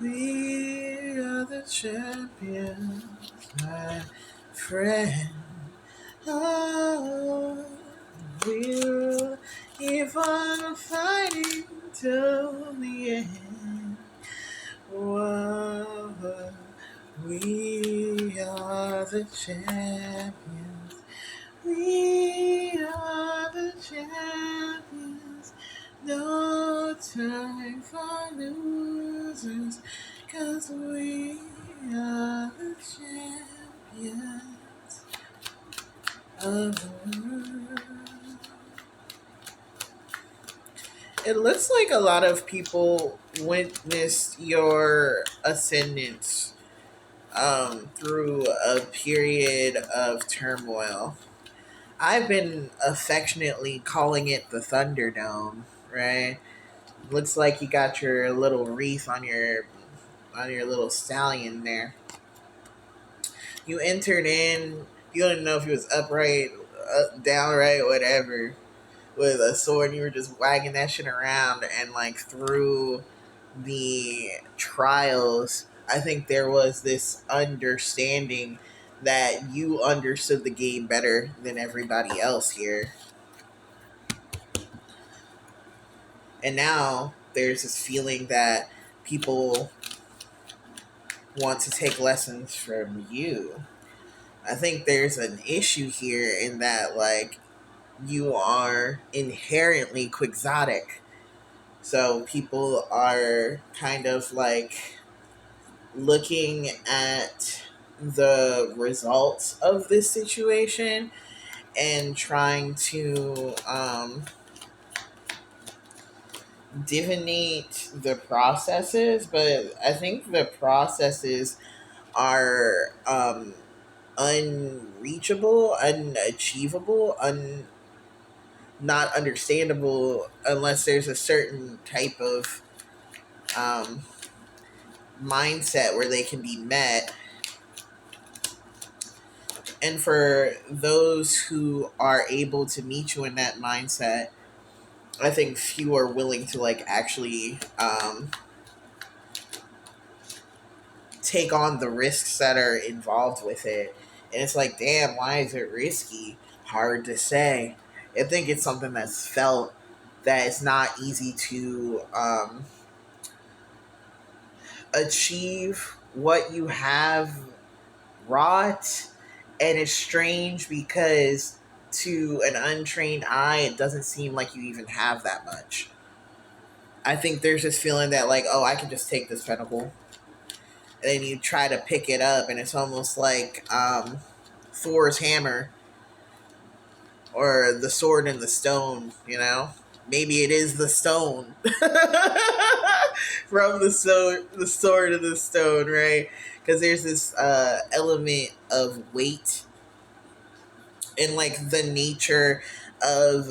We are the champions, my friend. Oh, we'll keep on fighting till the end. Whoa, we are the champions. We are the champions. No time for losers, 'cause we are the champions of the world. It looks like a lot of people witnessed your ascendance through a period of turmoil. I've been affectionately calling it the Thunderdome, right? Looks like you got your little wreath on your little stallion there. You entered in. You don't know if he was upright, downright, whatever, with a sword. And you were just wagging that shit around, and like through the trials, I think there was this understanding that you understood the game better than everybody else here. And now there's this feeling that people want to take lessons from you. I think there's an issue here in that, like, you are inherently quixotic. So people are kind of like looking at the results of this situation and trying to divinate the processes, but I think the processes are unreachable, unachievable, not understandable unless there's a certain type of um, mindset where they can be met. And for those who are able to meet you in that mindset, I think few are willing to like actually take on the risks that are involved with it. And it's like, damn, why is it risky? Hard to say. I think it's something that's felt that it's not easy to achieve what you have wrought. And it's strange because to an untrained eye, it doesn't seem like you even have that much. I think there's this feeling that, like, oh, I can just take this pinnacle, and then you try to pick it up, and it's almost like Thor's hammer or the sword and the stone. You know, maybe it is the stone from the sword and the stone, right? Because there's this element of weight and like the nature of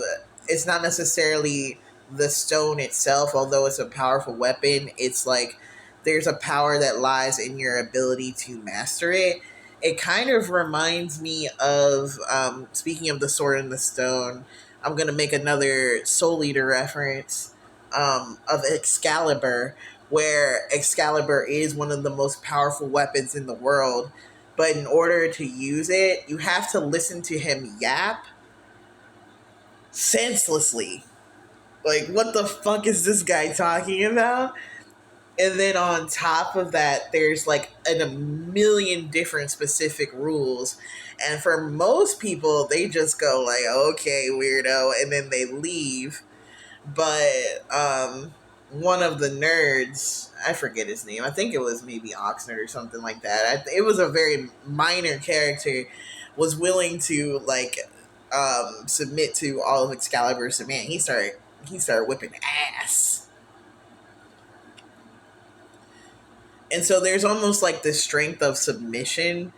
it's not necessarily the stone itself, although it's a powerful weapon. It's like there's a power that lies in your ability to master it. It kind of reminds me of speaking of the sword and the stone. I'm gonna make another Soul Eater reference of Excalibur, where Excalibur is one of the most powerful weapons in the world, but in order to use it, you have to listen to him yap senselessly. Like, what the fuck is this guy talking about? And then on top of that, there's like a million different specific rules. And for most people, they just go like, okay, weirdo, and then they leave. But one of the nerds, I forget his name. I think it was maybe Oxnard or something like that. It was a very minor character. Was willing to like submit to all of Excalibur's demand. He started whipping ass. And so there's almost like this strength of submission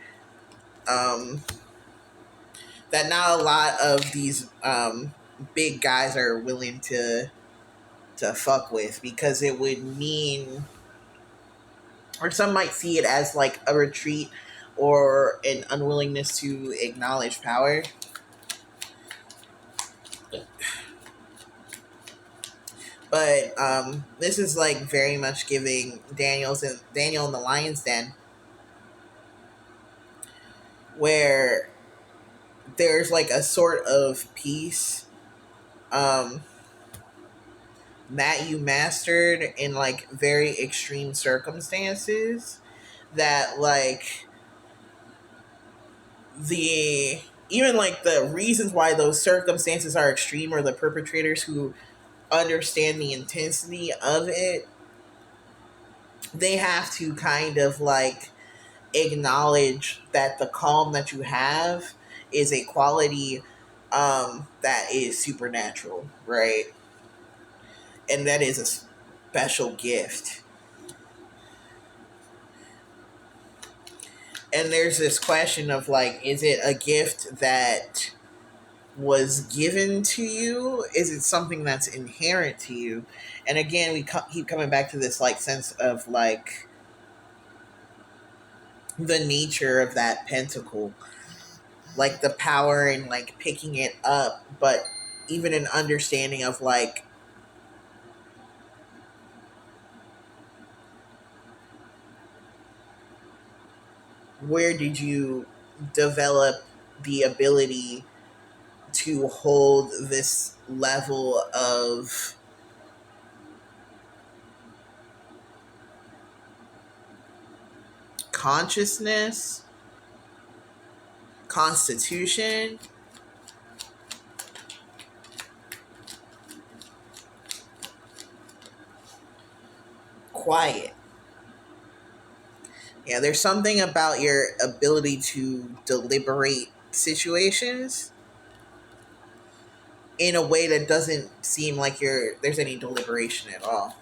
um, that not a lot of these big guys are willing to fuck with, because it would mean, or some might see it as like a retreat or an unwillingness to acknowledge power. But this is like very much giving Daniel in the Lion's Den, where there's like a sort of peace um, that you mastered in like very extreme circumstances, that like the even like the reasons why those circumstances are extreme, or the perpetrators who understand the intensity of it, they have to kind of like acknowledge that the calm that you have is a quality that is supernatural, right? And that is a special gift. And there's this question of like, is it a gift that was given to you? Is it something that's inherent to you? And again, we keep coming back to this like sense of like the nature of that pentacle, like the power in like picking it up, but even an understanding of like where did you develop the ability to hold this level of consciousness, constitution, quiet. Yeah, there's something about your ability to deliberate situations in a way that doesn't seem like there's any deliberation at all.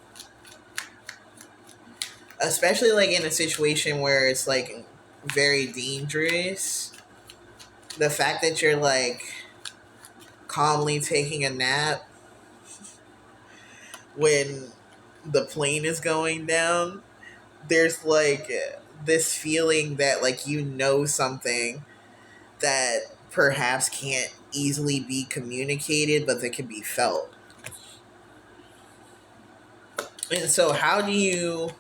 Especially like in a situation where it's like very dangerous. The fact that you're like calmly taking a nap when the plane is going down, there's like this feeling that like you know something that perhaps can't easily be communicated, but that can be felt. And so, how do you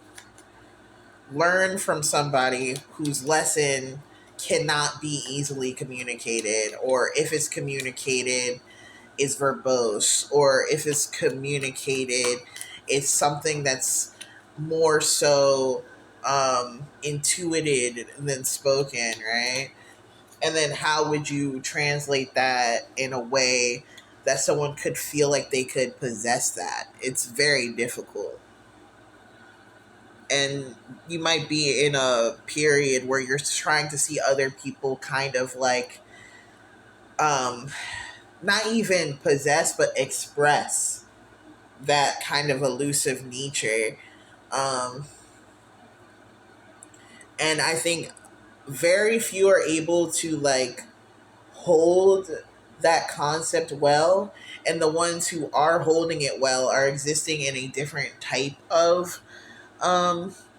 learn from somebody whose lesson cannot be easily communicated, or if it's communicated, is verbose, or if it's communicated, it's something that's more so intuited than spoken, right? And then how would you translate that in a way that someone could feel like they could possess that? It's very difficult. And you might be in a period where you're trying to see other people kind of like um not even possess but express that kind of elusive nature. um and I think very few are able to like hold that concept well, and the ones who are holding it well are existing in a different type of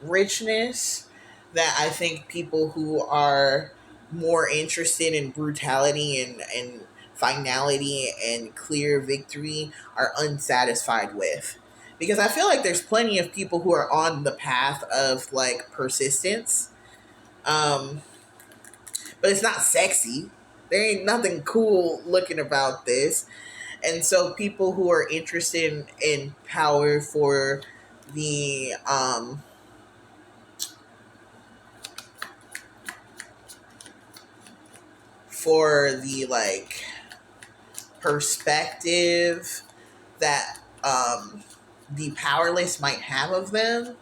richness that I think people who are more interested in brutality and finality and clear victory are unsatisfied with. Because I feel like there's plenty of people who are on the path of like persistence, um, but it's not sexy. There ain't nothing cool looking about this. And so people who are interested in power the for the like perspective that the powerless might have of them,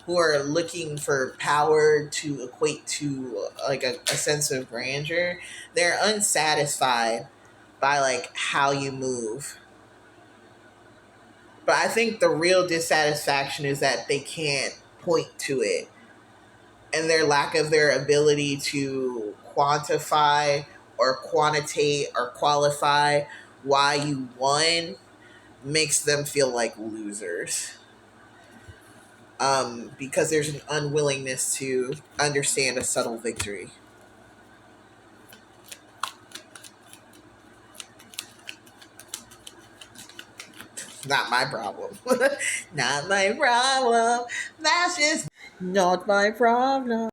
who are looking for power to equate to like a sense of grandeur, they're unsatisfied by like how you move. But I think the real dissatisfaction is that they can't point to it, and their lack of their ability to quantify or quantitate or qualify why you won makes them feel like losers. Because there's an unwillingness to understand a subtle victory. Not my problem. Not my problem. That's just not my problem.